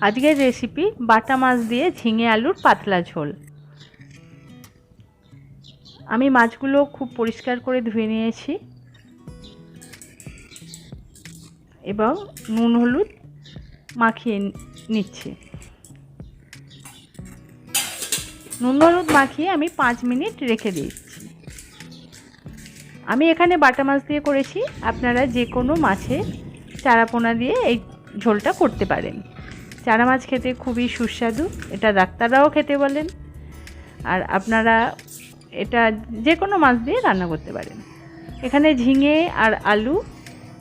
আজকের রেসিপি বাটা মাছ দিয়ে ঝিঙে আলুর পাতলা ঝোল। আমি মাছগুলো খুব পরিষ্কার করে ধুয়ে নিয়েছি এবং নুন হলুদ মাখিয়ে নিচ্ছি। নুন হলুদ মাখিয়ে আমি 5 মিনিট রেখে দিচ্ছি। আমি এখানে বাটা মাছ দিয়ে করেছি, আপনারা যে কোনো মাছের চারাপোনা দিয়ে এই ঝোলটা করতে পারেন। চারা মাছ খেতে খুবই সুস্বাদু, এটা ডাক্তাররাও খেতে বলেন। আর আপনারা এটা যে কোনো মাছ দিয়ে রান্না করতে পারেন। এখানে ঝিঙে আর আলু,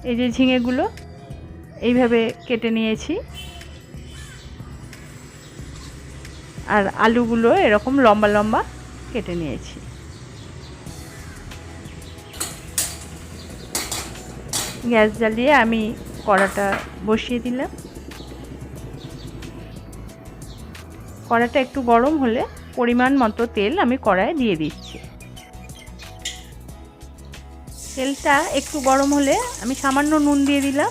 এই যে ঝিঙেগুলো এইভাবে কেটে নিয়েছি, আর আলুগুলো এরকম লম্বা লম্বা কেটে নিয়েছি। গ্যাস জ্বালিয়ে আমি কড়াটা বসিয়ে দিলাম। কড়াটা একটু গরম হলে পরিমাণ মতো তেল আমি কড়াইয়ে দিয়ে দিচ্ছি। তেলটা একটু গরম হলে আমি সামান্য নুন দিয়ে দিলাম।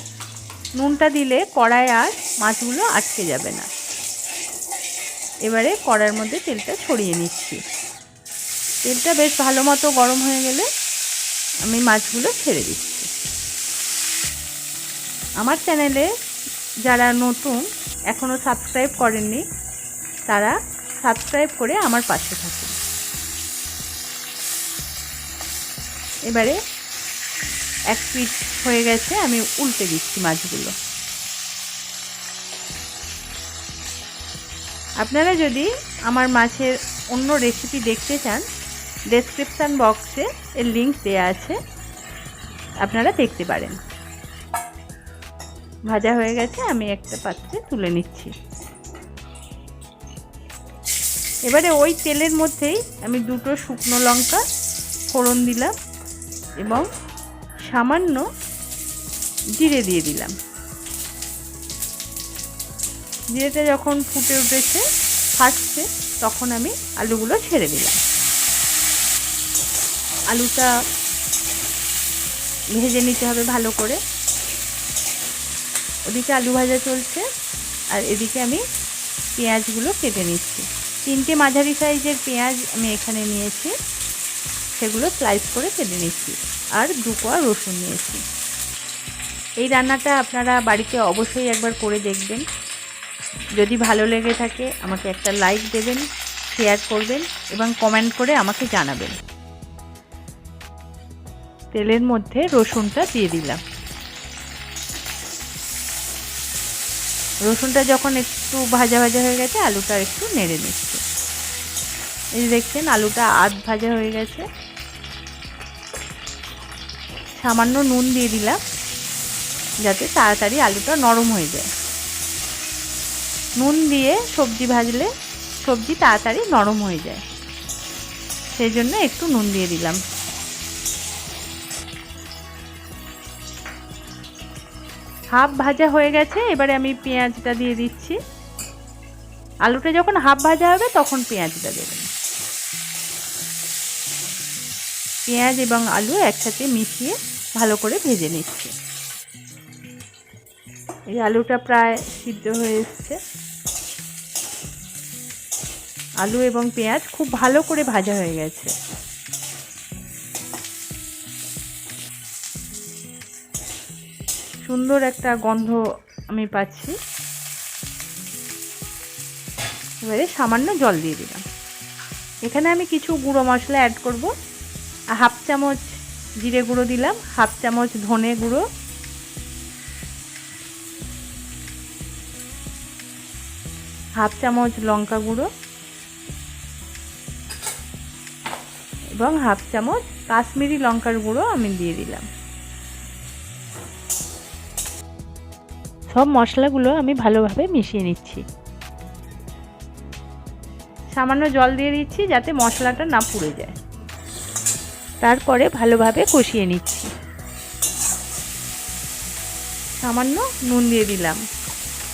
নুনটা দিলে কড়াই আর মাছগুলো আটকে যাবে না। এবারে কড়াইয়ের মধ্যে তেলটা ছড়িয়ে নিচ্ছি। তেলটা বেশ ভালো মতো গরম হয়ে গেলে আমি মাছগুলো ছেড়ে দিচ্ছি। আমার চ্যানেলে যারা নতুন, এখনও সাবস্ক্রাইব করেননি, তারা সাবস্ক্রাইব করে আমার পাশে থাকুন। এবারে এক পিঠ হয়ে গেছে, আমি উল্টে দিচ্ছি মাছগুলো। আপনারা যদি আমার মাছের অন্য রেসিপি দেখতে চান, ডেসক্রিপশান বক্সে এর লিঙ্ক দেওয়া আছে, আপনারা দেখতে পারেন। ভাজা হয়ে গেছে, আমি একটা পাত্রে তুলে নিচ্ছি। এবারে ওই তেলের মধ্যেই আমি 2টো শুকনো লঙ্কা ফোড়ন দিলাম এবং সামান্য জিরে দিয়ে দিলাম। জিরেটা যখন ফুটে উঠেছে, ফাটছে, তখন আমি আলুগুলো ছেড়ে দিলাম। আলুটা ভেজে নিতে হবে ভালো করে। ওদিকে আলু ভাজা চলছে আর এদিকে আমি পেঁয়াজগুলো কেটে নিচ্ছি। 3টে মাঝারি সাইজের পেঁয়াজ আমি এখানে নিয়েছি, সেগুলো স্লাইস করে কেটে নিচ্ছি। আর 2 কোয়া রসুন নিয়েছি। এই রান্নাটা আপনারা বাড়িতে অবশ্যই একবার করে দেখবেন। যদি ভালো লেগে থাকে আমাকে একটা লাইক দেবেন, শেয়ার করবেন এবং কমেন্ট করে আমাকে জানাবেন। তেলের মধ্যে রসুনটা দিয়ে দিলাম। রসুনটা যখন একটু ভাজা ভাজা হয়ে গেছে, আলুটা একটু নেড়ে নিচ্ছি। এই দেখছেন আলুটা আধ ভাজা হয়ে গেছে। সামান্য নুন দিয়ে দিলাম যাতে তাড়াতাড়ি আলুটা নরম হয়ে যায়। নুন দিয়ে সবজি ভাজলে সবজি তাড়াতাড়ি নরম হয়ে যায়, সেই জন্য একটু নুন দিয়ে দিলাম। হাফ ভাজা হয়ে গেছে, এবারে আমি পেঁয়াজটা দিয়ে দিচ্ছি। আলুটা যখন হাফ ভাজা হবে তখন পেঁয়াজটা দেবেন। পেঁয়াজ এবং আলু একসাথে মিশিয়ে ভালো করে ভেজে নিচ্ছি। এই আলুটা প্রায় সিদ্ধ হয়ে এসছে। আলু এবং পেঁয়াজ খুব ভালো করে ভাজা হয়ে গেছে। সুন্দর একটা গন্ধ আমি পাচ্ছি। এবারে সামান্য জল দিয়ে দিলাম। এখানে আমি কিছু গুঁড়ো মশলা অ্যাড করব। হাফ চামচ জিরে গুঁড়ো দিলাম, হাফ চামচ ধনে গুঁড়ো, হাফ চামচ লঙ্কা গুঁড়ো এবং হাফ চামচ কাশ্মীরি লঙ্কার গুঁড়ো আমি দিয়ে দিলাম। সব মশলাগুলো আমি ভালোভাবে মিশিয়ে নিচ্ছি। সামান্য জল দিয়ে দিচ্ছি যাতে মশলাটা না পুড়ে যায়। তারপরে ভালোভাবে কষিয়ে নিচ্ছি। সামান্য নুন দিয়ে দিলাম।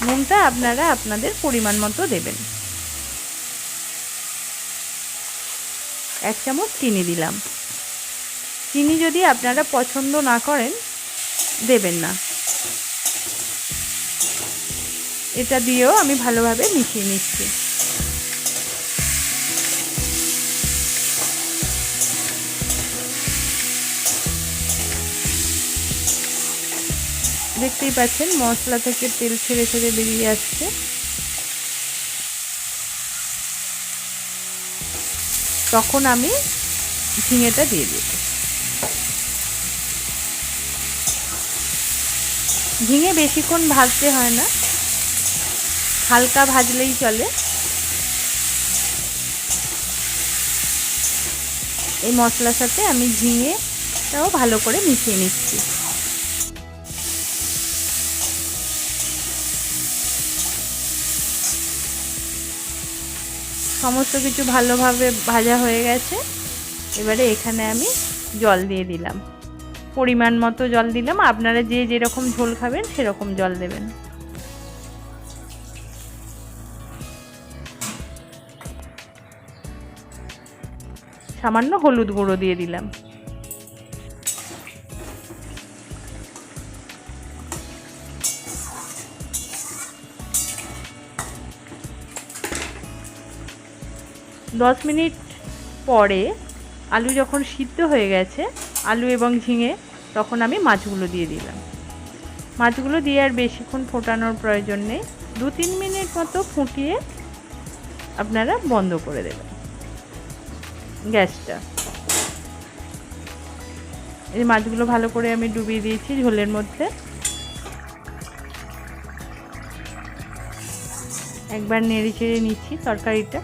নুনটা আপনারা আপনাদের পরিমাণ মতো দেবেন। 1 চামচ চিনি দিলাম। চিনি যদি আপনারা পছন্দ না করেন দেবেন না। এটা দিয়েও আমি ভালোভাবে মিশিয়ে নিচ্ছি। দেখতেই পাচ্ছেন মশলা থেকে তেল ছেড়ে ছেড়ে বেরিয়ে আসছে। তখন আমি ঝিঙেটা দিয়ে দেব। ঝিঙে বেশিক্ষণ ভাজতে হয় না, হালকা ভাজলেই চলে। এই মশলার সাথে আমি ঝিঙেটাও ভালো করে মিশিয়ে নিচ্ছি। সমস্ত কিছু ভালোভাবে ভাজা হয়ে গেছে। এবারে এখানে আমি জল দিয়ে দিলাম, পরিমাণ মতো জল দিলাম। আপনারা যে যেরকম ঝোল খাবেন সেরকম জল দেবেন। সামান্য হলুদ গুঁড়ো দিয়ে দিলাম। দশ মিনিট পরে আলু যখন সিদ্ধ হয়ে গেছে, আলু এবং ঝিঙে, তখন আমি মাছগুলো দিয়ে দিলাম। মাছগুলো দিয়ে আর বেশিক্ষণ ফোটানোর প্রয়োজন নেই, 2-3 মিনিট মতো ফুটিয়ে আপনারা বন্ধ করে দেবেন গ্যাসটা। এই মাছগুলো ভালো করে আমি ডুবিয়ে দিয়েছি ঝোলের মধ্যে। একবার নেড়ে চেড়ে নিচ্ছি তরকারিটা।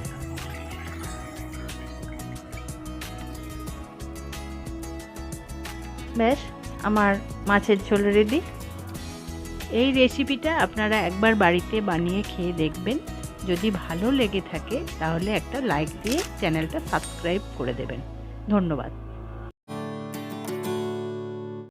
ব্যাস, আমার মাছের ঝোল রেডি। এই রেসিপিটা আপনারা একবার বাড়িতে বানিয়ে খেয়ে দেখবেন। যদি ভালো লেগে থাকে তাহলে একটা লাইক দিয়ে চ্যানেলটা সাবস্ক্রাইব করে দেবেন। ধন্যবাদ।